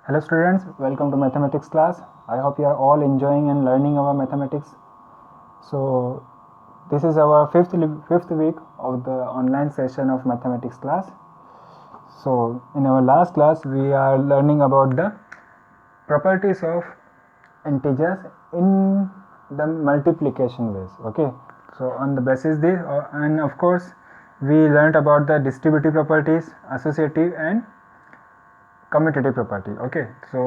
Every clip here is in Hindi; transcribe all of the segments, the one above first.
Hello students, welcome to mathematics class. I hope you are all enjoying and learning our mathematics. So this is our fifth week of the online session of mathematics class. So in our last class we are learning about the properties of integers in the multiplication ways. Okay, so on the basis this and of course we learnt about the distributive properties, associative and commutative property. Okay, so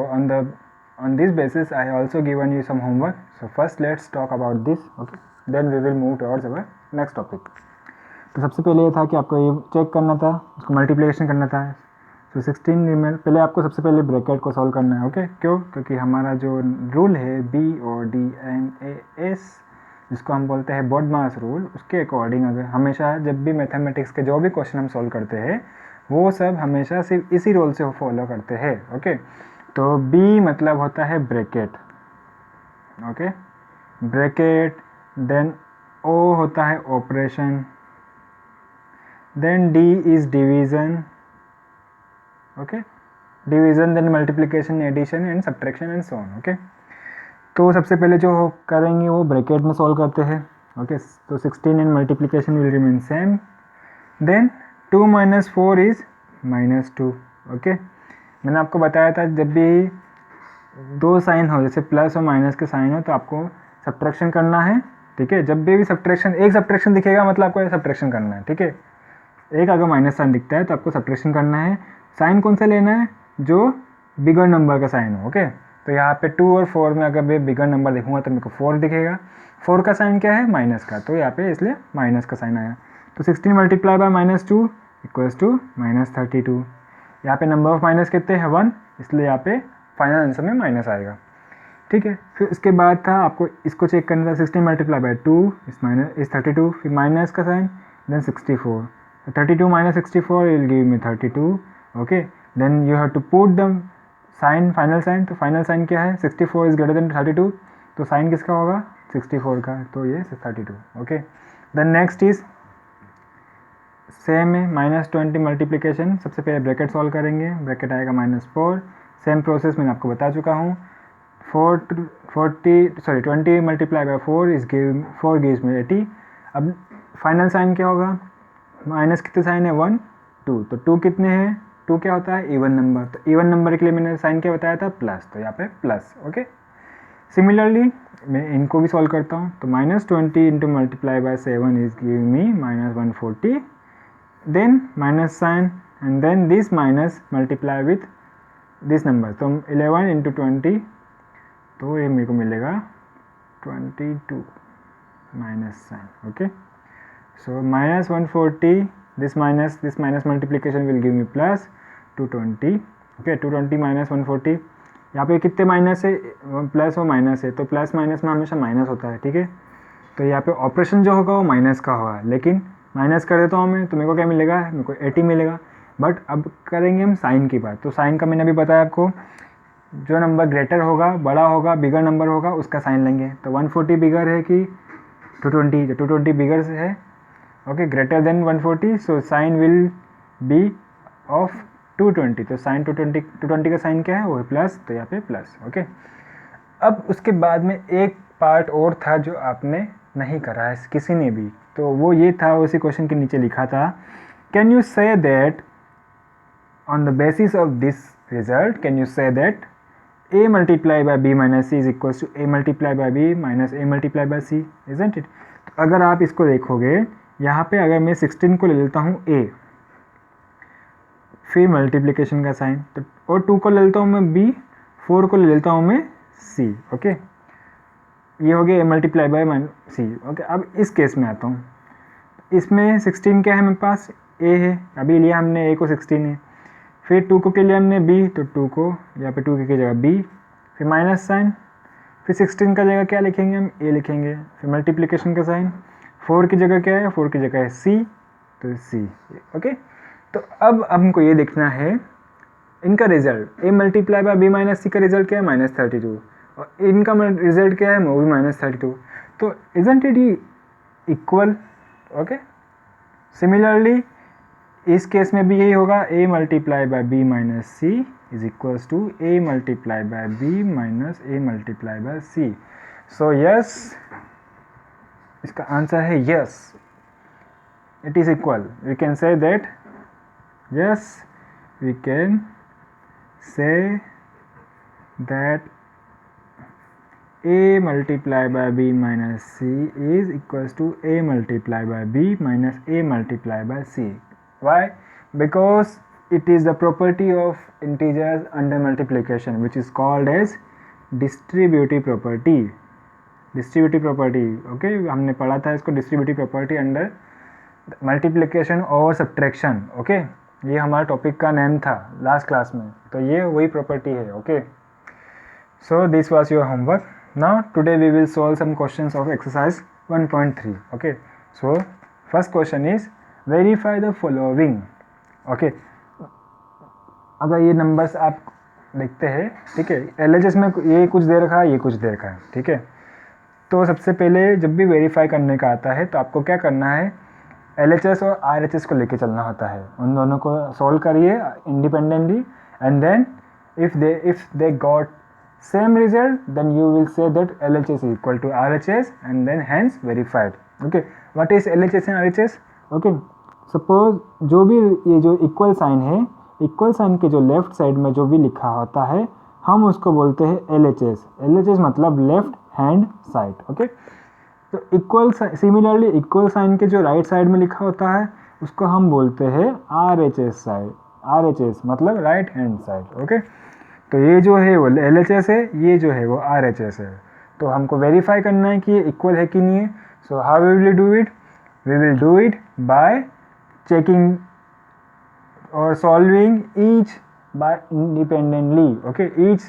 on this basis I also given you some homework. So first let's talk about this. Okay, then we will move towards our next topic. तो सबसे पहले ये था कि आपको ये चेक करना था, उसको मल्टीप्लिकेशन करना था. सो 16 में पहले आपको सबसे पहले ब्रैकेट को सॉल्व करना है. ओके, क्यों? क्योंकि हमारा जो रूल है बी और डी एन ए एस, जिसको हम बोलते हैं बॉडमास रूल, उसके अकॉर्डिंग अगर हमेशा जब भी मैथमेटिक्स के जो भी क्वेश्चन हम सॉल्व करते हैं वो सब हमेशा सिर्फ इसी रूल से फॉलो करते हैं. ओके, तो बी मतलब होता है bracket. Okay, bracket. Then O होता है operation. Then D is division. Okay, division. Then multiplication, addition and subtraction and so on. Okay, तो सबसे पहले जो करेंगे वो ब्रैकेट में सॉल्व करते हैं. ओके, तो 16 and multiplication will remain same. Then 2 - 4 is -2. Okay, मैंने आपको बताया था जब भी दो साइन हो, जैसे प्लस और माइनस के साइन हो, तो आपको सब्ट्रैक्शन करना है. ठीक है, जब भी सब्ट्रैक्शन, एक सब्ट्रैक्शन दिखेगा मतलब आपको सब्ट्रैक्शन करना है. ठीक है, एक अगर माइनस साइन दिखता है तो आपको सब्ट्रैक्शन करना है. साइन कौन सा लेना है? जो बिगर नंबर का साइन हो. ओके, तो यहाँ पे 2 और 4 में अगर मैं बिगर नंबर देखूंगा तो मेरे को 4 दिखेगा. 4 का साइन क्या है? माइनस का, तो यहाँ पे इसलिए माइनस का साइन आया. तो 16 मल्टीप्लाई बाय -2 इक्वल्स टू -32. यहाँ पे नंबर ऑफ माइनस कितने हैं? 1, इसलिए यहाँ पे फाइनल आंसर में माइनस आएगा. ठीक है, फिर इसके बाद था आपको इसको चेक करना था. 16 मल्टीप्लाई बाय 2 इस 32, फिर माइनस का sign, then 64. 32 - 64 will give me 32. Okay, then you have to put the sign, final sign. तो फाइनल साइन क्या है? 64 इज ग्रेटर देन 32, तो साइन किसका होगा? 64 का, तो ये 32. Okay, then next is same है -20 मल्टीप्लिकेशन. सबसे पहले ब्रैकेट सॉल्व करेंगे. ब्रैकेट आएगा -4. सेम प्रोसेस मैंने आपको बता चुका हूँ. 20 multiply by 4 is 4 gives me 80. अब फाइनल साइन क्या होगा? माइनस कितने साइन है? 1 2, तो 2 कितने हैं? 2 क्या होता है? Even number. तो इवन नंबर के लिए मैंने साइन क्या बताया था? प्लस, तो यहाँ पे प्लस. ओके, सिमिलरली मैं इनको भी सॉल्व करता हूँ. तो -20 into multiply by 7 is give me -140. Then minus sign and then this minus multiply with this number. तो 11 इंटू 20, तो ये मेरे को मिलेगा 22 minus sign. Okay, so -140, this minus multiplication will give me plus 220. Okay, 220 - 140. यहाँ पे कितने माइनस है? प्लस और माइनस है, तो प्लस माइनस में हमेशा माइनस होता है. ठीक है, तो यहाँ पे ऑपरेशन जो होगा वो माइनस का होगा, लेकिन माइनस कर देता हूँ मैं, तो मेरे को क्या मिलेगा? मेरे को 80 मिलेगा. बट अब करेंगे हम साइन की बात. तो साइन का मैंने अभी बताया आपको, जो नंबर ग्रेटर होगा, बड़ा होगा, बिगर नंबर होगा, उसका साइन लेंगे. तो 140 बिगर है कि 220? 220 बिगर है. Okay, greater than 140, so sine will be of 220. तो साइन 220 का साइन क्या है? वो है प्लस, तो यहाँ पे प्लस. ओके, अब उसके बाद में एक पार्ट और था जो आपने नहीं करा है किसी ने भी, तो वो ये था, उसी क्वेश्चन के नीचे लिखा था, can you say that on the basis of this result, can you say that a multiply by b minus C is equal to a multiply by b minus a multiply by C, isn't it? तो अगर आप इसको देखोगे, यहाँ पे अगर मैं 16 को ले लेता हूँ a, फिर मल्टीप्लिकेशन का साइन, तो और 2 को ले लेता हूँ मैं b, 4 को ले लेता हूँ मैं c. ओके, ये हो गया a multiply by c. Okay, अब इस केस में आता हूँ. इसमें 16 क्या है मेरे पास? a है. अभी लिया हमने a को 16 है. फिर 2 को के लिए हमने b, तो 2 को यहाँ पे 2 की जगह b, फिर माइनस साइन, फिर 16 का जगह क्या लिखेंगे? हम a लिखेंगे. फिर मल्टीप्लिकेशन का साइन, 4 की जगह क्या है? 4 की जगह है c, तो c. ओके, तो अब हमको ये देखना है इनका result. a multiply by b minus c का रिजल्ट क्या है? -32. और इनका रिजल्ट क्या है? वो भी -32. तो isn't it equal? Okay, similarly इस केस में भी यही होगा, a multiply by b minus C is equals to a multiplied by b minus a multiplied by c. So yes, इसका आंसर है yes, it is equal. We can say that yes, we can say that a multiplied by b minus c is equals to a multiplied by b minus a multiplied by c. Why? Because it is the property of integers under multiplication, which is called as distributive property. Distributive property, okay, हमने पढ़ा था इसको, distributive property under multiplication और subtraction. okay, ये हमारा टॉपिक का नेम था लास्ट क्लास में, तो ये वही प्रॉपर्टी है. Okay, so this was your homework. Now today we will solve some questions of exercise 1.3. Okay, so first question is verify the following. Okay, अगर ये नंबर्स आप देखते हैं, ठीक है, LHS में ये कुछ दे रखा है, ये कुछ दे रखा है, ठीक है. तो सबसे पहले जब भी वेरीफाई करने का आता है तो आपको क्या करना है, LHS और RHS को लेके चलना होता है. उन दोनों को सॉल्व करिए independently, and then if they got same result, then you will say that LHS is equal to RHS and then hence verified. okay, what is LHS and RHS? okay, suppose जो भी ये जो इक्वल साइन है, इक्वल साइन के जो लेफ्ट साइड में जो भी लिखा होता है हम उसको बोलते हैं LHS. LHS मतलब लेफ्ट हैंड साइड. ओके, तो इक्वल सिमिलरली इक्वल साइन के जो राइट साइड में लिखा होता है उसको हम बोलते हैं RHS साइड. RHS मतलब राइट हैंड साइड. ओके, तो ये जो है वो LHS है, ये जो है वो RHS है. तो हमको वेरीफाई करना है कि ये इक्वल है कि नहीं है. So how we will do it? We will do it by checking or solving each by independently. okay, each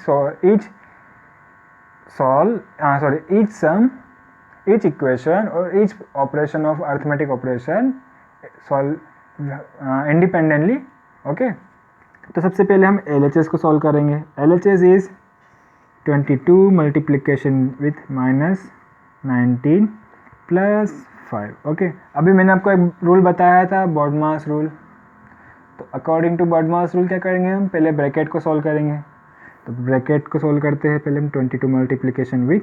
sum, each equation or each operation of arithmetic operation solve independently. okay, तो सबसे पहले हम LHS को सॉल्व करेंगे. LHS is 22 multiplication with minus 19 plus 5. Okay, अभी मैंने आपको एक रूल बताया था, बॉडमास रूल. तो अकॉर्डिंग टू बॉडमास रूल क्या करेंगे, हम पहले ब्रैकेट को सॉल्व करेंगे. तो ब्रैकेट को सॉल्व करते हैं पहले हम 22 multiplication with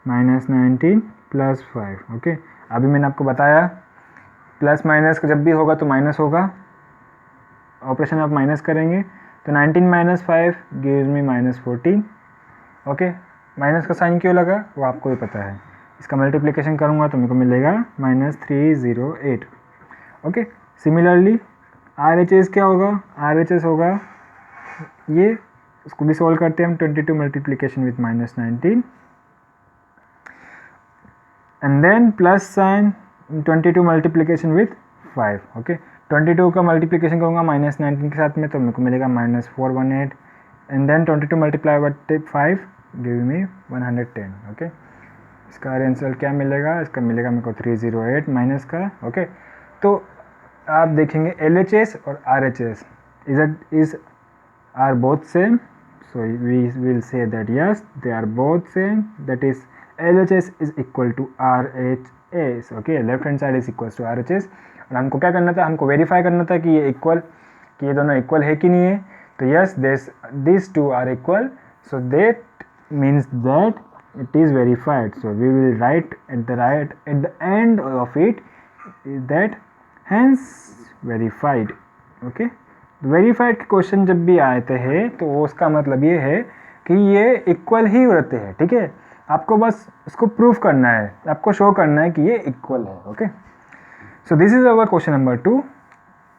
minus 19 plus 5. Okay, अभी मैंने आपको बताया प्लस माइनस जब भी होगा तो माइनस होगा, ऑपरेशन आप माइनस करेंगे. तो 19 minus 5 gives me minus 14. Okay, minus का साइन क्यों लगा वो आपको भी पता है. इसका मल्टीप्लिकेशन करूँगा तो मेरे को मिलेगा माइनस 308. ओके, सिमिलरली RHS क्या होगा, RHS होगा ये, इसको भी सॉल्व करते हैं हम. 22 multiplication with minus 19 and then plus sign 22 multiplication with 5. Okay, 22 का मल्टीप्लिकेशन करूँगा माइनस 19 के साथ में तो मेरे को मिलेगा minus 418 and then 22 multiply by 5 give me 110. Okay, इसका आंसर क्या मिलेगा, इसका मिलेगा मेरे को 308 माइनस का. ओके, तो आप देखेंगे LHS और RHS is are both same, so we will say that yes they are both same, that is LHS is equal to RHS. okay, left hand side is equals to RHS. और हमको क्या करना था, हमको वेरीफाई करना था कि ये इक्वल, कि ये दोनों इक्वल है कि नहीं है. तो yes, these two are equal, so that means that it is verified. so we will write at the end of it that hence verified. Okay, verified question जब भी आते हैं तो उसका मतलब ये है कि ये इक्वल ही रहते हैं. ठीक है, आपको बस इसको प्रूफ करना है, आपको शो करना है कि ये इक्वल है. Okay, so this is our question number 2.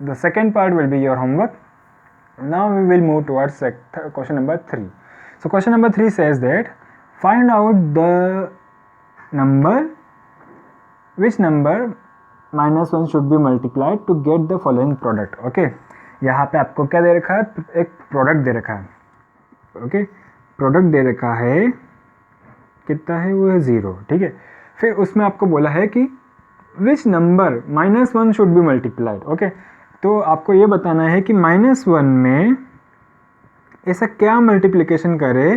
The second part will be your homework. Now we will move towards question number 3. So question number 3 says that find out the number, which number -1 should be multiplied to get the following product. Okay, यहाँ पे आपको क्या दे रखा है, एक प्रोडक्ट दे रखा है. ओके, प्रोडक्ट दे रखा है, कितना है वो है 0. ठीक है, फिर उसमें आपको बोला है कि which number -1 should be multiplied. Okay, तो आपको ये बताना है कि -1 में ऐसा क्या मल्टीप्लिकेशन करे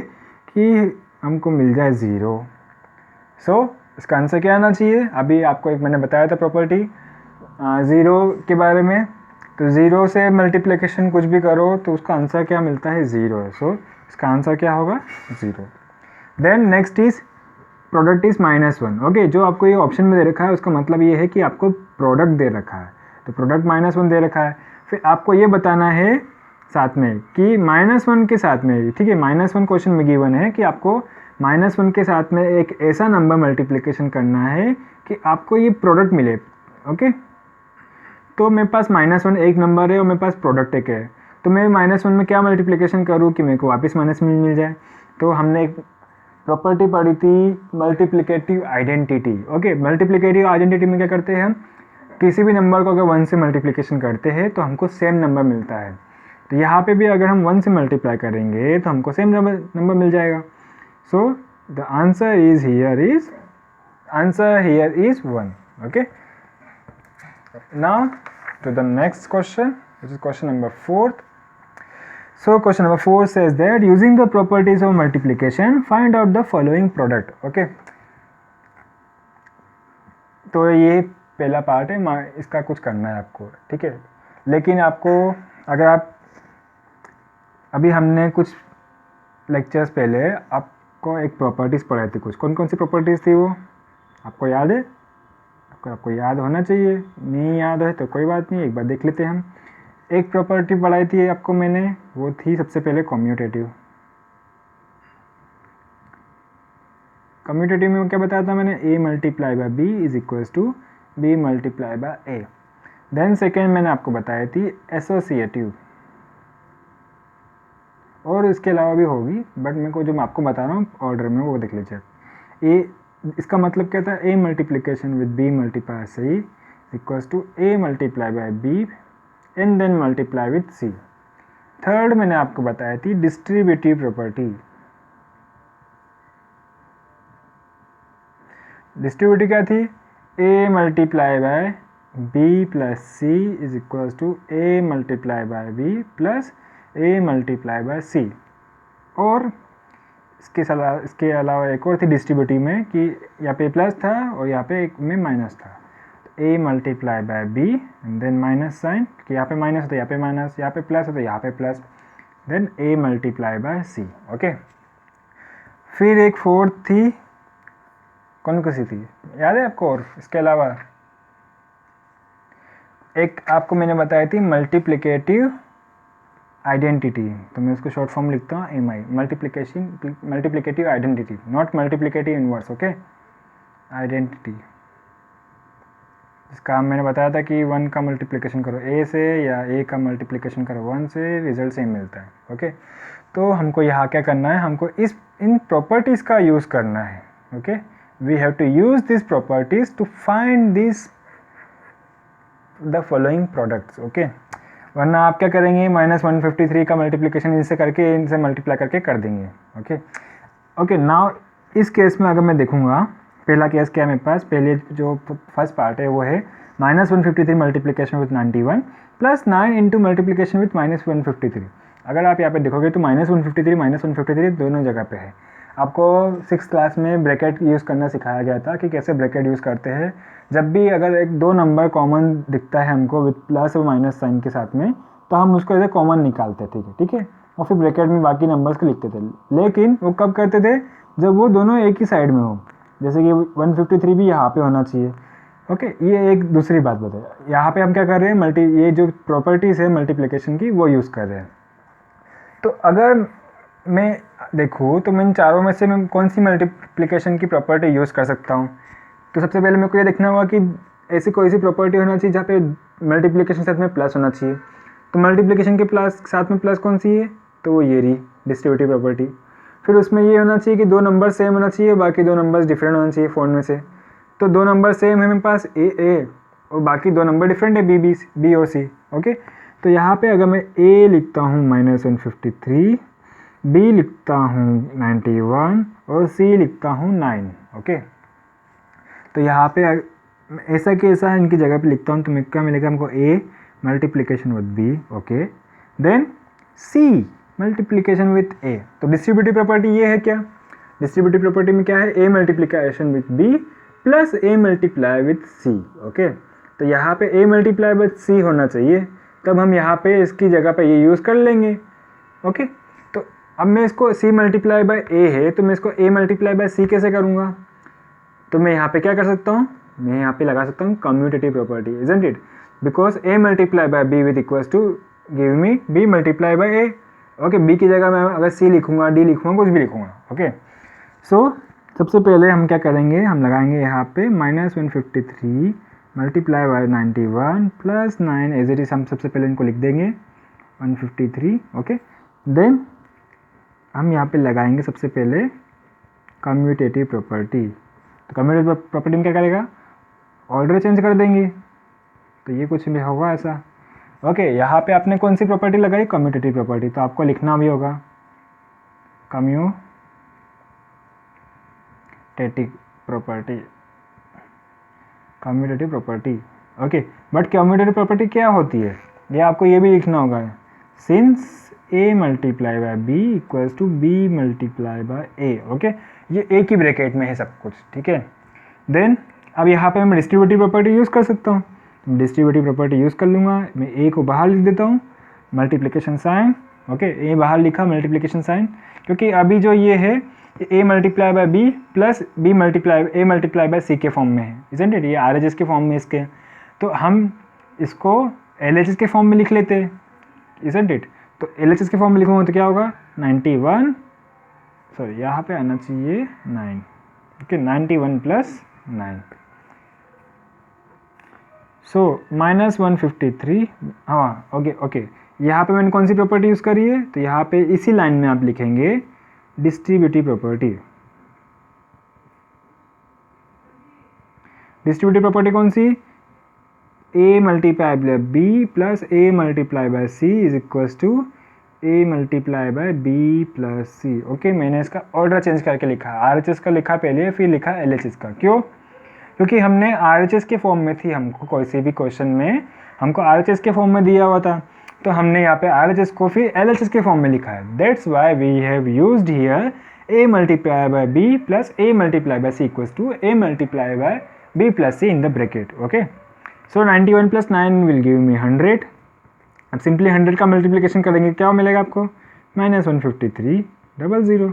कि हमको मिल जाए 0. सो इसका आंसर क्या आना चाहिए, अभी आपको एक मैंने बताया था प्रॉपर्टी 0 के बारे में. तो 0 से मल्टीप्लिकेशन कुछ भी करो तो उसका आंसर क्या मिलता है, 0 है। सो इसका आंसर क्या होगा, 0। Then next is product is -1। Okay, जो आपको ये ऑप्शन में दे रखा है उसका मतलब ये है कि आपको प्रोडक्ट दे रखा है, तो प्रोडक्ट -1 दे रखा है। फिर आपको ये बताना है साथ में कि -1 के साथ में, ठीक है, -1 क्वेश्चन में गिवन है कि आपको -1 के साथ में एक ऐसा नंबर मल्टीप्लिकेशन करना है कि आपको ये प्रोडक्ट मिले। ओके, तो मेरे पास -1 एक नंबर है और मेरे पास प्रोडक्ट एक है, तो मैं -1 में क्या मल्टीप्लिकेशन करूँ कि मेरे को वापस माइनस में मिल जाए। तो हमने एक प्रॉपर्टी पढ़ी थी multiplicative identity. Okay, multiplicative identity में क्या करते हैं हम, किसी भी नंबर को अगर 1 से मल्टीप्लिकेशन करते हैं तो हमको सेम नंबर मिलता है। तो यहाँ पे भी अगर हम 1 से मल्टीप्लाई करेंगे तो हमको सेम नंबर मिल जाएगा। So the answer here is 1। Okay, now to the next question, which is question number 4. So question number 4 says that using the properties of multiplication find out the following product. Okay, तो ये पहला पार्ट है, इसका कुछ करना है आपको, ठीक है। लेकिन आपको अगर आप अभी हमने कुछ लेक्चर्स पहले आपको एक प्रॉपर्टीज़ पढ़ाई थी, कुछ कौन कौन सी प्रॉपर्टीज़ थी वो आपको याद है? आपको याद होना चाहिए, नहीं याद है तो कोई बात नहीं, एक बार देख लेते हैं हम। एक प्रॉपर्टी पढ़ाई थी आपको मैंने, वो थी सबसे पहले कम्यूटेटिव। कम्यूटेटिव में क्या बताया था मैंने, a multiply by b is equals to b multiply by a। Then second मैंने आपको बताई थी एसोसिएटिव, और इसके अलावा भी होगी, बट मेरे को जो मैं आपको बता रहा हूँ ऑर्डर में वो देख लीजिए। a, इसका मतलब क्या था, a multiplication with b multiply c equals to a multiply by b and then multiply with c। Third मैंने आपको बताया थी डिस्ट्रीब्यूटिव प्रॉपर्टी। डिस्ट्रीब्यूटिव क्या थी, a multiply by b plus c is equals to a multiply by b plus a multiply by c। और इसके अलावा एक और थी डिस्ट्रीब्यूटिव में कि यहाँ पे प्लस था और यहाँ पे एक में माइनस था, तो a multiply by b and then minus sign, कि यहाँ पे माइनस है तो यहाँ पे माइनस, यहाँ पे प्लस है तो यहाँ पे plus, then a multiply by c। Okay, फिर एक फोर्थ थी, कौन सी थी याद है आपको? और इसके अलावा एक आपको मैंने बताई थी मल्टीप्लिकेटिव आइडेंटिटी, तो मैं उसको शॉर्ट फॉर्म लिखता हूँ M I, multiplicative identity, not multiplicative inverse. Okay, identity, इसका मैंने बताया था कि 1 का मल्टीप्लिकेशन करो a से या a का मल्टीप्लिकेशन करो 1 से, रिजल्ट सेम मिलता है। ओके, तो हमको यहाँ क्या करना है, हमको इन प्रॉपर्टीज़ का यूज़ करना है। Okay, we have to use this properties to find this the following products. Okay, वरना आप क्या करेंगे, -153 का मल्टीप्लिकेशन इनसे करके, इनसे मल्टीप्लाई करके कर देंगे। ओके ओके, नाउ इस केस में अगर मैं देखूंगा, पहला केस क्या है मेरे पास, पहले जो फर्स्ट पार्ट है वो है -153 multiplication with 91 plus 9 into multiplication with -153। अगर आप यहाँ पे देखोगे तो -153 दोनों जगह पे है। आपको 6th क्लास में ब्रैकेट यूज़ करना सिखाया गया था कि कैसे ब्रैकेट यूज़ करते हैं। जब भी अगर एक दो नंबर कॉमन दिखता है हमको विथ प्लस और माइनस साइन के साथ में, तो हम उसको ऐसे कॉमन निकालते थे, ठीक है, और फिर ब्रैकेट में बाकी नंबर्स को लिखते थे। लेकिन वो कब करते थे, जब वो दोनों एक ही साइड में हो, जैसे कि 153 भी यहाँ पे होना चाहिए। ओके, ये एक दूसरी बात बताए। यहाँ पे हम क्या कर रहे हैं, ये जो प्रॉपर्टीज़ है मल्टीप्लिकेशन की वो यूज़ कर रहे हैं। तो अगर मैं देखूँ तो मैं इन चारों में से मैं कौन सी मल्टीप्लिकेशन की प्रॉपर्टी यूज़ कर सकता हूँ। तो सबसे पहले मेरे को ये देखना होगा कि ऐसी कोई सी प्रॉपर्टी होना चाहिए जहाँ पे मल्टीप्लिकेशन साथ में प्लस होना चाहिए। तो मल्टीप्लिकेशन के प्लस साथ में प्लस कौन सी है, तो वो ये रही डिस्ट्रीब्यूटिव प्रॉपर्टी। फिर उसमें ये होना चाहिए कि दो नंबर सेम होना चाहिए, बाकी दो नंबर्स डिफरेंट होना चाहिए फ़ोन में से। तो दो नंबर सेम है मेरे पास ए और बाकी दो नंबर डिफरेंट है बी और सी। ओके, तो यहाँ पे अगर मैं ए लिखता हूँ -153, बी लिखता हूँ 91 और सी लिखता हूँ 9। ओके, तो यहाँ पे ऐसा कि ऐसा इनकी जगह पे लिखता हूँ, तो मैं क्या मिलेगा हमको a multiplication with b। Okay, then c multiplication with a। तो डिस्ट्रीब्यूटिव प्रॉपर्टी ये है क्या, डिस्ट्रीब्यूटिव प्रॉपर्टी में क्या है, a multiplication with b plus a multiply with c। Okay, तो यहाँ पे a मल्टीप्लाई विथ c होना चाहिए, तब हम यहाँ पे इसकी जगह पे ये यूज़ कर लेंगे। ओके, तो अब मैं इसको c मल्टीप्लाई बाय a है तो मैं इसको a मल्टीप्लाई बाय c कैसे करूँगा? तो मैं यहाँ पे क्या कर सकता हूँ, मैं यहाँ पे लगा सकता हूँ commutative property, isn't it, because a multiply by b with equals to give me b multiply by a। Okay, b की जगह मैं अगर c लिखूँगा, d लिखूँगा, कुछ भी लिखूँगा। ओके, सो सबसे पहले हम क्या करेंगे, हम लगाएंगे यहाँ पे -153 multiply by 91 plus 9 as it is, हम सबसे पहले इनको लिख देंगे 153। ओके, देन हम यहाँ पे लगाएंगे सबसे पहले कम्यूटेटिव प्रॉपर्टी। तो कम्यूटेटिव प्रॉपर्टी में क्या करेगा, ऑर्डर चेंज कर देंगे, तो ये कुछ भी होगा ऐसा। ओके, यहाँ पे आपने कौन सी प्रॉपर्टी लगाई, कम्यूटेटिव प्रॉपर्टी, तो आपको लिखना भी होगा commutative property, commutative property. Okay, but commutative property क्या होती है, ये आपको ये भी लिखना होगा, since a multiply by b equals to b multiply by a। Okay, ये एक ही ब्रैकेट में है सब कुछ, ठीक है। देन अब यहाँ पे मैं डिस्ट्रीब्यूटिव प्रॉपर्टी यूज़ कर सकता हूँ, डिस्ट्रीब्यूटिव प्रॉपर्टी यूज़ कर लूँगा, मैं a को बाहर लिख देता हूँ, मल्टीप्लिकेशन साइन। ओके, a बाहर लिखा, मल्टीप्लिकेशन साइन, क्योंकि अभी जो ये है a multiply by b plus b multiply a multiply by c के फॉर्म में है, इजंट इट, ये RHS के फॉर्म में इसके, तो हम इसको LHS के फॉर्म में लिख लेते हैं, इजंट इट। तो LHS के फॉर्म में लिखूँगा तो क्या होगा 91, सॉरी यहाँ पे आना चाहिए 9। ओके, 91 प्लस 9, सो -153। हाँ, ओके ओके, यहाँ पे मैंने कौन सी प्रॉपर्टी यूज़ करी है, तो यहाँ पे इसी लाइन में आप लिखेंगे डिस्ट्रीब्यूटिव प्रॉपर्टी। डिस्ट्रीब्यूटिव प्रॉपर्टी कौन सी, a multiply by b plus a multiply by c is equals to a multiply by b plus c। Okay, मैंने इसका ऑर्डर चेंज करके लिखा, RHS का लिखा पहले, फिर लिखा LHS का। क्यों? क्योंकि हमने RHS के फॉर्म में थी, हमको कोई से भी क्वेश्चन में हमको RHS के फॉर्म में दिया हुआ था, तो हमने यहाँ पे RHS को फिर LHS के फॉर्म में लिखा है। That's why we have used here a multiply by b plus a multiply by c equals to a multiply by b plus c in the bracket. Okay, so 91 plus 9 will give me 100। अब सिंपली 100 का मल्टीप्लिकेशन करेंगे, क्या मिलेगा आपको, -15300।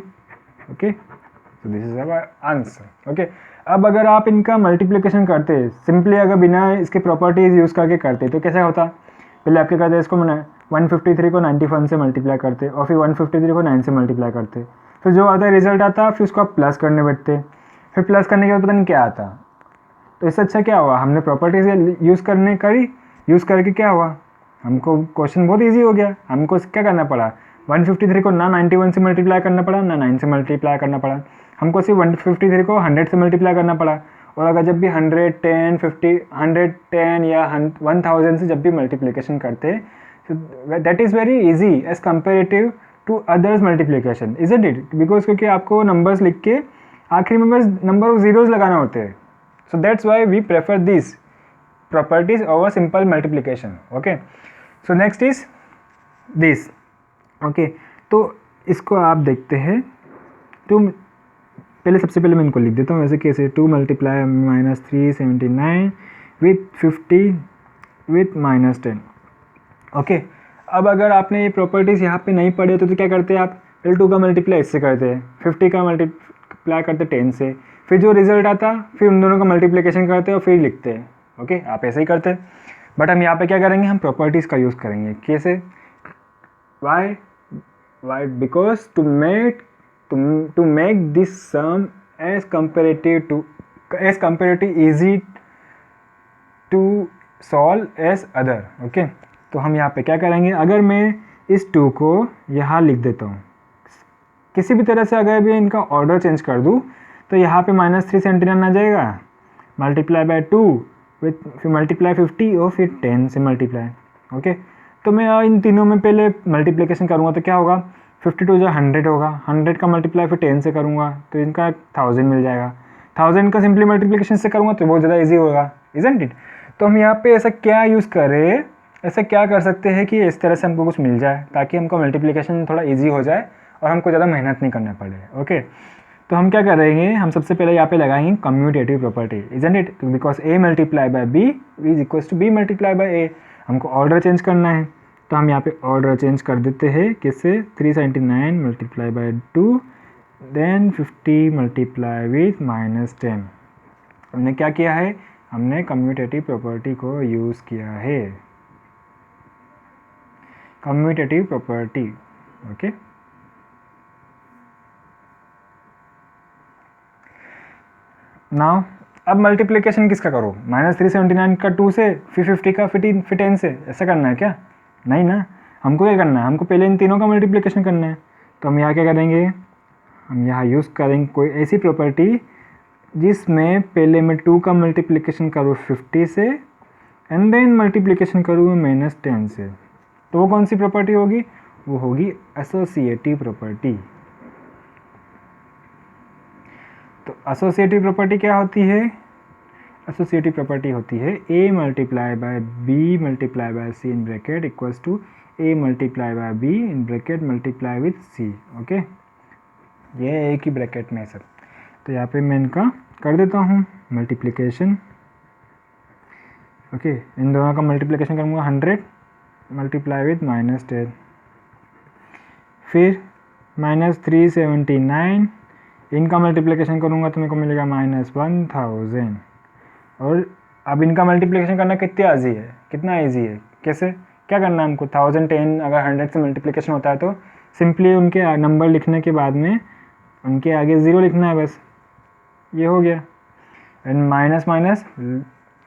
Okay, so this is our answer. Okay, अब अगर आप इनका मल्टीप्लिकेशन करते, सिंपली अगर बिना इसके प्रॉपर्टीज यूज़ करके करते तो कैसा होता, पहले आप क्या करते, इसको 153 को 91 से मल्टीप्लाई करते और फिर 153 को 9 से मल्टीप्लाई करते, फिर जो आता रिजल्ट आता फिर उसको आप प्लस करने बैठते, फिर प्लस करने के बाद पता नहीं क्या आता। तो इससे अच्छा क्या हुआ, हमने प्रॉपर्टीज यूज़ करके क्या हुआ, हमको क्वेश्चन बहुत इजी हो गया। हमको क्या करना पड़ा, 153 को ना 91 से मल्टीप्लाई करना पड़ा, ना 9 से मल्टीप्लाई करना पड़ा, हमको सिर्फ 153 को 100 से मल्टीप्लाई करना पड़ा। और अगर जब भी 110 या 1000 से जब भी मल्टीप्लिकेशन करते, that is very easy as comparative to others multiplication, isn't it, because क्योंकि आपको नंबर्स लिख के आखिरी में बस नंबर ऑफ जीरोज लगाना होते हैं। So that's why we prefer this properties over simple multiplication। okay, so next is this। okay, तो इसको आप देखते हैं, सबसे पहले मैं इनको लिख देता हूँ वैसे कैसे, 2 मल्टीप्लाई -379 विथ 50 विथ -10। ओके, अब अगर आपने ये प्रॉपर्टीज़ यहाँ पे नहीं पढ़े तो क्या करते हैं आप, पहले 2 का मल्टीप्लाई इससे करते हैं, 50 का मल्टीप्लाई करते 10 से, फिर जो रिजल्ट आता फिर उन दोनों का मल्टीप्लिकेशन करते हैं और फिर लिखते हैं। ओके, आप ऐसे ही करते हैं, बट हम यहाँ पे क्या करेंगे, हम प्रॉपर्टीज़ का यूज़ करेंगे। कैसे, why because to make this sum as comparative easy to solve as other. Okay, तो हम यहाँ पे क्या करेंगे, अगर मैं इस 2 को यहाँ लिख देता हूँ, किसी भी तरह से अगर भी इनका ऑर्डर चेंज कर दूँ तो यहाँ पे -379 आ जाएगा, मल्टीप्लाई बाय 2 विथ फिर मल्टीप्लाई 50 और फिर 10 से मल्टीप्लाई। ओके, तो मैं इन तीनों में पहले मल्टीप्लिकेशन करूँगा तो क्या होगा, 52 जो 100 होगा, 100 का मल्टीप्लाई फिर 10 से करूँगा तो इनका 1000 मिल जाएगा, 1000 का सिंपली मल्टीप्लिकेशन से करूँगा तो बहुत ज़्यादा ईजी होगा, इजंट इट। तो हम यहाँ पे ऐसा क्या यूज़ करें, ऐसा क्या कर सकते हैं कि इस तरह से हमको कुछ मिल जाए ताकि हमको मल्टीप्लिकेशन थोड़ा ईजी हो जाए और हमको ज़्यादा मेहनत नहीं करना पड़े। ओके, तो हम क्या करेंगे, हम सबसे पहले यहाँ पे लगाएंगे commutative property, isn't it, because a multiply by b is equals to b multiply by a। हमको ऑर्डर चेंज करना है, तो हम यहाँ पे ऑर्डर चेंज कर देते हैं किससे, 379 multiply by 2 then 50 multiply with -10। हमने क्या किया है, हमने कम्यूटेटिव प्रॉपर्टी को यूज़ किया है, कम्यूटेटिव प्रॉपर्टी। ओके, नाउ अब मल्टीप्लिकेशन किसका करो, -379 का 2 से, फिर 50 का फिर 10 से, ऐसा करना है क्या? नहीं ना, हमको क्या करना है, हमको पहले इन तीनों का मल्टीप्लिकेशन करना है। तो हम यहाँ क्या करेंगे, हम यहाँ यूज़ करेंगे कोई ऐसी प्रॉपर्टी जिसमें पहले मैं 2 का मल्टीप्लिकेशन करूँ 50 से एंड देन मल्टीप्लिकेशन करूँ -10 से। तो वो कौन सी प्रॉपर्टी होगी, वो होगी एसोसिएटिव प्रॉपर्टी। तो एसोसिएटिव प्रॉपर्टी क्या होती है, एसोसिएटिव प्रॉपर्टी होती है a multiply by b multiply by c in bracket equals to a multiply by b in bracket multiply with c। Okay, ये एक ही ब्रैकेट में है सब। तो यहाँ पे मैं इनका कर देता हूँ मल्टीप्लिकेशन। ओके, इन दोनों का मल्टीप्लिकेशन करूँगा 100 मल्टीप्लाई विथ -10, फिर -379 इनका मल्टीप्लिकेशन करूँगा तो मेरे को मिलेगा -1000। और अब इनका मल्टीप्लिकेशन करना कितना ईजी है, कैसे, क्या करना है हमको, 1010 अगर 100 से मल्टीप्लिकेशन होता है तो सिंपली उनके नंबर लिखने के बाद में उनके आगे 0 लिखना है, बस ये हो गया। एंड माइनस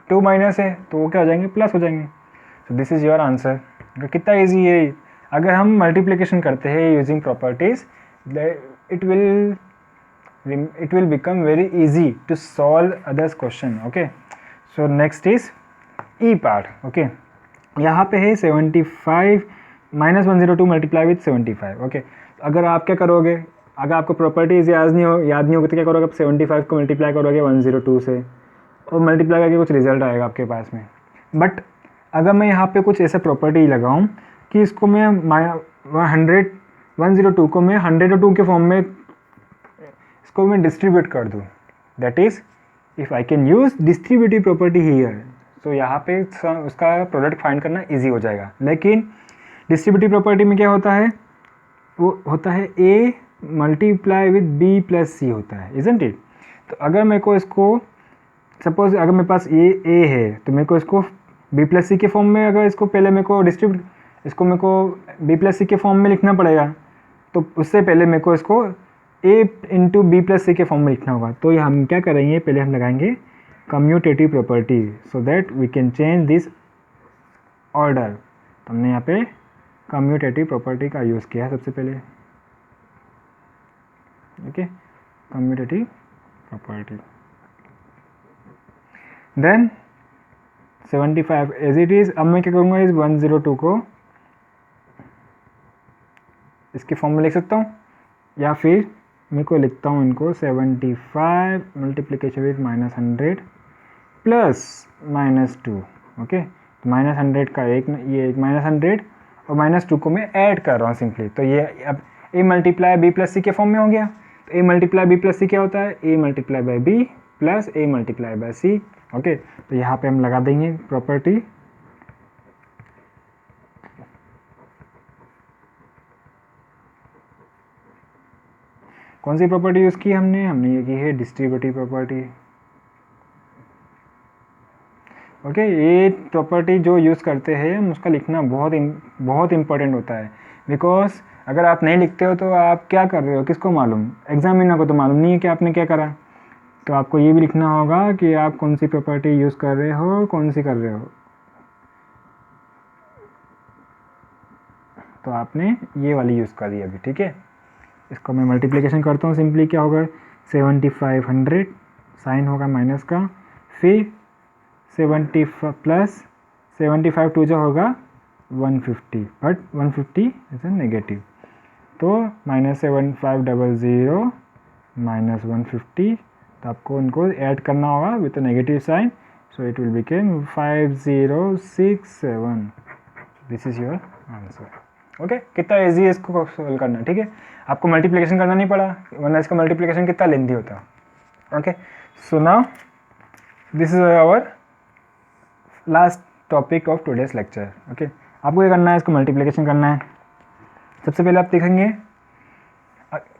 2 माइनस है तो वो क्या हो जाएंगे, प्लस हो जाएंगे। सो दिस इज़ योर आंसर। कितना ईजी है, अगर हम मल्टीप्लिकेशन करते हैं using properties, it will become very easy to solve others question. Okay, so next is E part. Okay, यहाँ पे है 75 -102 मल्टीप्लाई विथ 75। ओके, अगर आप क्या करोगे, अगर आपको प्रॉपर्टीज याद नहीं होगी तो क्या करोगे, आप 75 को मल्टीप्लाई करोगे 102 से और मल्टीप्लाई करके कुछ रिजल्ट आएगा आपके पास में। बट अगर मैं यहाँ पे कुछ ऐसे प्रॉपर्टी लगाऊँ कि इसको मैं 102 को मैं 102 के फॉर्म में इसको मैं डिस्ट्रीब्यूट कर दूँ, that is if I can use distributive property here, तो यहाँ पे उसका प्रोडक्ट फाइंड करना इजी हो जाएगा। लेकिन डिस्ट्रीब्यूटिव प्रॉपर्टी में क्या होता है, वो होता है a multiply with b plus C होता है, इजंट इट। तो अगर मेरे को इसको सपोज अगर मेरे पास a है तो मेरे को इसको b प्लस सी के फॉर्म में, अगर इसको पहले मेरे को इसको मेरे को b प्लस सी के फॉर्म में लिखना पड़ेगा, तो उससे पहले मेरे को इसको a इंटू बी प्लस सी के फॉर्म में लिखना होगा। तो ये हम क्या करेंगे, पहले हम लगाएंगे commutative property so that we can change this order. तो हमने यहाँ पे कम्यूटेटिव प्रॉपर्टी का यूज़ किया है सबसे पहले। Okay, commutative property, then 75 as it is. अब मैं क्या करूँगा, इस 102 को इसके फॉर्म में लिख सकता हूँ, या फिर मैं को लिखता हूँ इनको 75 मल्टीप्लिकेशन विथ -100 प्लस -2। ओके, तो -100 का ये एक -100 और -2 को मैं ऐड कर रहा हूँ सिंपली। तो ये अब a मल्टीप्लाई b प्लस सी के फॉर्म में हो गया। तो a मल्टीप्लाई b प्लस सी क्या होता है, a multiply by b plus a multiply by c। Okay, तो यहाँ पे हम लगा देंगे प्रॉपर्टी कौन सी प्रॉपर्टी यूज़ की हमने ये की है डिस्ट्रीब्यूटिव प्रॉपर्टी। ओके, ये प्रॉपर्टी जो यूज़ करते हैं हम उसका लिखना बहुत इंपॉर्टेंट होता है, बिकॉज अगर आप नहीं लिखते हो तो आप क्या कर रहे हो किसको मालूम, एग्जामिनर को तो मालूम नहीं है कि आपने क्या करा। तो आपको ये भी लिखना होगा कि आप कौन सी प्रॉपर्टी यूज़ कर रहे हो, कौन सी कर रहे हो। तो आपने ये वाली यूज़ कर दी अभी, ठीक है। इसको मैं मल्टीप्लिकेशन करता हूँ, सिंपली क्या होगा 7500 साइन होगा माइनस का, फिर 75 प्लस 75 टू जो होगा 150, बट 150 इज ए नेगेटिव, तो -7500 -150, तो आपको उनको ऐड करना होगा with negative sign, so it will became 5067। This is your answer. Okay, कितना ईजी है इसको सोल्व करना, ठीक है। आपको मल्टीप्लिकेशन करना नहीं पड़ा, वरना इसका मल्टीप्लिकेशन कितना लेंथी होता। Okay, so now this is our last topic of today's lecture. Okay, आपको क्या करना है, इसको मल्टीप्लिकेशन करना है। सबसे पहले आप देखेंगे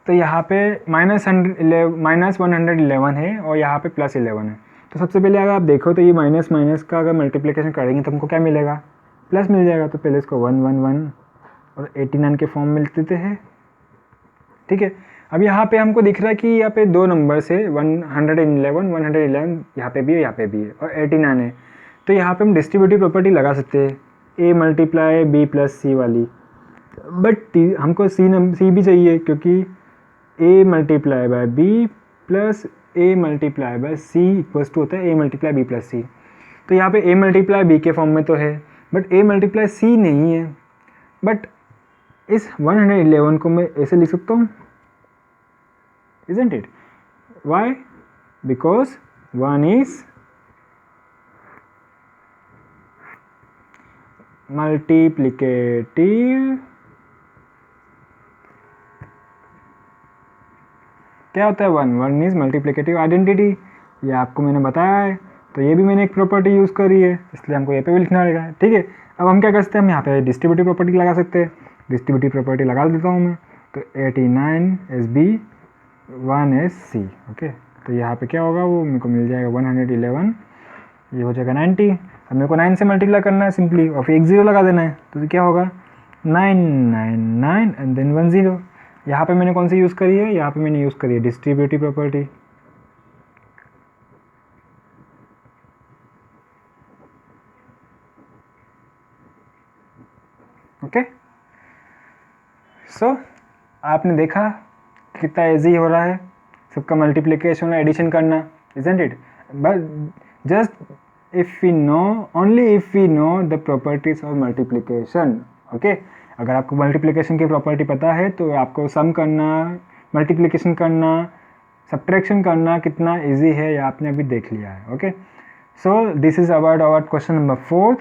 तो यहाँ पे -111 है और यहाँ पे +11 है। तो सबसे पहले अगर आप देखो तो ये माइनस माइनस का अगर मल्टीप्लिकेशन करेंगे तो हमको क्या मिलेगा, प्लस मिल जाएगा। तो पहले इसको 111 और 89 के फॉर्म मिलते थे। ठीक है, अब यहाँ पे हमको दिख रहा है कि यहाँ पे दो नंबर्स है 111 यहाँ पे भी है, यहाँ पे भी है और 89 है। तो यहाँ पे हम डिस्ट्रीब्यूटिव प्रॉपर्टी लगा सकते हैं, a multiply b plus C वाली। बट हमको सी भी चाहिए क्योंकि a multiply by b plus a multiply by C equals to होता है a multiply b plus C. तो यहाँ पे a मल्टीप्लाई b के फॉर्म में तो है बट a मल्टीप्लाई सी नहीं है। बट इस 111 को मैं ऐसे लिख सकता हूँ, isn't it? Why? Because 1 is multiplicative। क्या होता है 1 इज मल्टीप्लिकेटिव आइडेंटिटी, ये आपको मैंने बताया है। तो ये भी मैंने एक प्रॉपर्टी यूज़ करी है, इसलिए हमको यहाँ पे भी लिखना रहेगा। ठीक है, अब हम क्या कर सकते हैं, हम यहाँ पे डिस्ट्रीब्यूटिव प्रॉपर्टी लगा सकते हैं। डिस्ट्रीब्यूटिव प्रॉपर्टी लगा देता हूँ मैं। तो 89 SB 1 SC। ओके, तो यहाँ पे क्या होगा, वो मेरे को मिल जाएगा 111, ये हो जाएगा 90। अब मेरे को 9 से मल्टीप्लाई करना है सिंपली और फिर एक 0 लगा देना है। तो क्या होगा 999 एंड देन 10। यहाँ पे मैंने कौन सी यूज़ करी है, यहाँ पे मैंने यूज़ करी है डिस्ट्रीब्यूटिव प्रॉपर्टी। ओके, सो आपने देखा कितना ईजी हो रहा है सबका मल्टीप्लिकेशन और एडिशन करना, isn't it? But just if we know, only if we know the properties of multiplication. Okay, अगर आपको मल्टीप्लिकेशन की प्रॉपर्टी पता है तो आपको सम करना, मल्टीप्लिकेशन करना, सब्ट्रैक्शन करना कितना इजी है ये आपने अभी देख लिया है। Okay, so this is about our question number 4।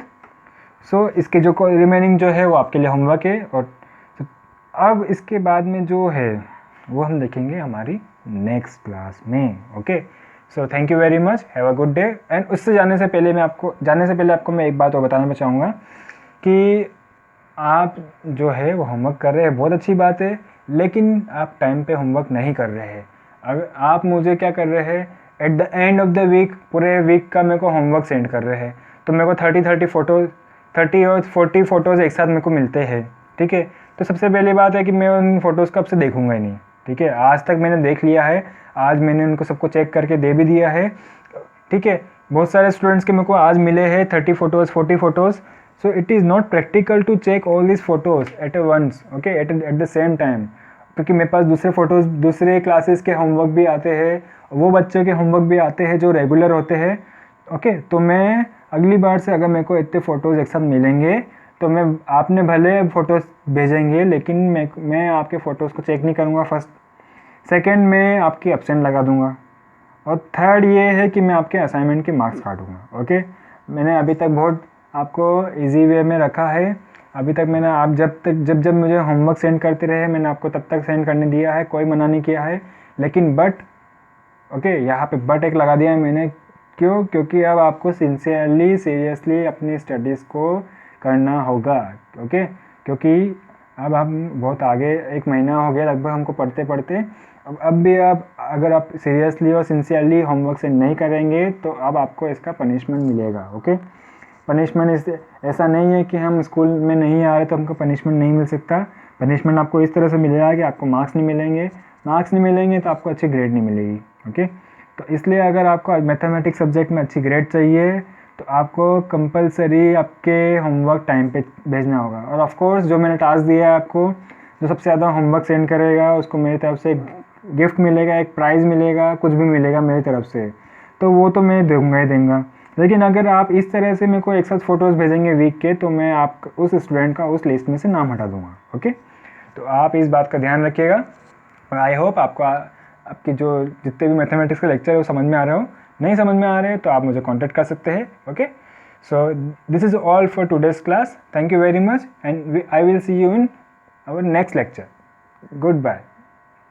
सो इसके जो रिमेनिंग जो है वो आपके लिए होमवर्क है। और अब इसके बाद में जो है वो हम देखेंगे हमारी नेक्स्ट क्लास में। Okay, so thank you very much, have a good day. And उससे जाने से पहले आपको मैं एक बात और बताना चाहूँगा कि आप जो है वो होमवर्क कर रहे हैं, बहुत अच्छी बात है, लेकिन आप टाइम पे होमवर्क नहीं कर रहे हैं। अगर आप मुझे क्या कर रहे हैं, at the end of the week पूरे वीक का मेरे को होमवर्क सेंड कर रहे हैं। तो मेरे को 30 और 40 फ़ोटोज़ एक साथ मेरे को मिलते हैं। ठीक है, तो सबसे पहली बात है कि मैं उन फ़ोटोज़ कब से देखूंगा ही नहीं। ठीक है, आज तक मैंने देख लिया है, आज मैंने उनको सबको चेक करके दे भी दिया है। ठीक है, बहुत सारे स्टूडेंट्स के मेरे को आज मिले हैं 30 photos 40 photos. So it is not practical to check all this photos at once. Okay, at the same time, क्योंकि मेरे पास दूसरे फ़ोटोज़, दूसरे क्लासेस के होमवर्क भी आते हैं, वो बच्चों के होमवर्क भी आते हैं जो रेगुलर होते हैं। ओके, तो मैं अगली बार से अगर मेरे को इतने फ़ोटोज़ एक साथ मिलेंगे तो मैं, आपने भले फ़ोटोज़ भेजेंगे लेकिन मैं आपके फ़ोटोज़ को चेक नहीं करूँगा फर्स्ट। सेकंड, मैं आपकी एब्सेंट लगा दूँगा। और थर्ड ये है कि मैं आपके असाइनमेंट के मार्क्स काटूँगा। ओके, मैंने अभी तक बहुत आपको इजी वे में रखा है। अभी तक मैंने आप जब मुझे होमवर्क सेंड करते रहे मैंने आपको तब तक सेंड करने दिया है, कोई मना नहीं किया है। लेकिन बट ओके, यहाँ पे बट एक लगा दिया है मैंने। क्यों? क्योंकि अब आपको सिंसियरली सीरियसली अपनी स्टडीज़ को करना होगा। ओके, क्योंकि अब हम बहुत आगे, 1 महीना हो गया लगभग हमको पढ़ते पढ़ते। अब भी आप अगर आप सीरियसली और सिंसियरली होमवर्क से नहीं करेंगे तो अब आपको इसका पनिशमेंट मिलेगा। ओके, पनिशमेंट ऐसा नहीं है कि हम स्कूल में नहीं आ रहे तो हमको पनिशमेंट नहीं मिल सकता। पनिशमेंट आपको इस तरह से मिलेगा कि आपको मार्क्स नहीं मिलेंगे, मार्क्स नहीं मिलेंगे तो आपको अच्छी ग्रेड नहीं मिलेगी। ओके, तो इसलिए अगर आपको मैथमेटिक्स सब्जेक्ट में अच्छी ग्रेड चाहिए तो आपको कंपलसरी आपके होमवर्क टाइम पे भेजना होगा। और ऑफ कोर्स जो मैंने टास्क दिया है आपको, जो सबसे ज़्यादा होमवर्क सेंड करेगा उसको मेरी तरफ से गिफ्ट मिलेगा, एक प्राइज़ मिलेगा, कुछ भी मिलेगा मेरी तरफ से, तो वो तो मैं दूंगा ही दूंगा। लेकिन अगर आप इस तरह से मेरे को एक साथ फ़ोटोज़ भेजेंगे वीक के तो मैं आप उस स्टूडेंट का उस लिस्ट में से नाम हटा दूंगा। ओके, तो आप इस बात का ध्यान रखिएगा। और आई होप आपको आपकी जो जितने भी मैथमेटिक्स के लेक्चर है वो समझ में आ रहे हो। नहीं समझ में आ रहे हैं तो आप मुझे कांटेक्ट कर सकते हैं। Okay, so this is all for today's class. Thank you very much and I will see you in our next lecture. Good bye.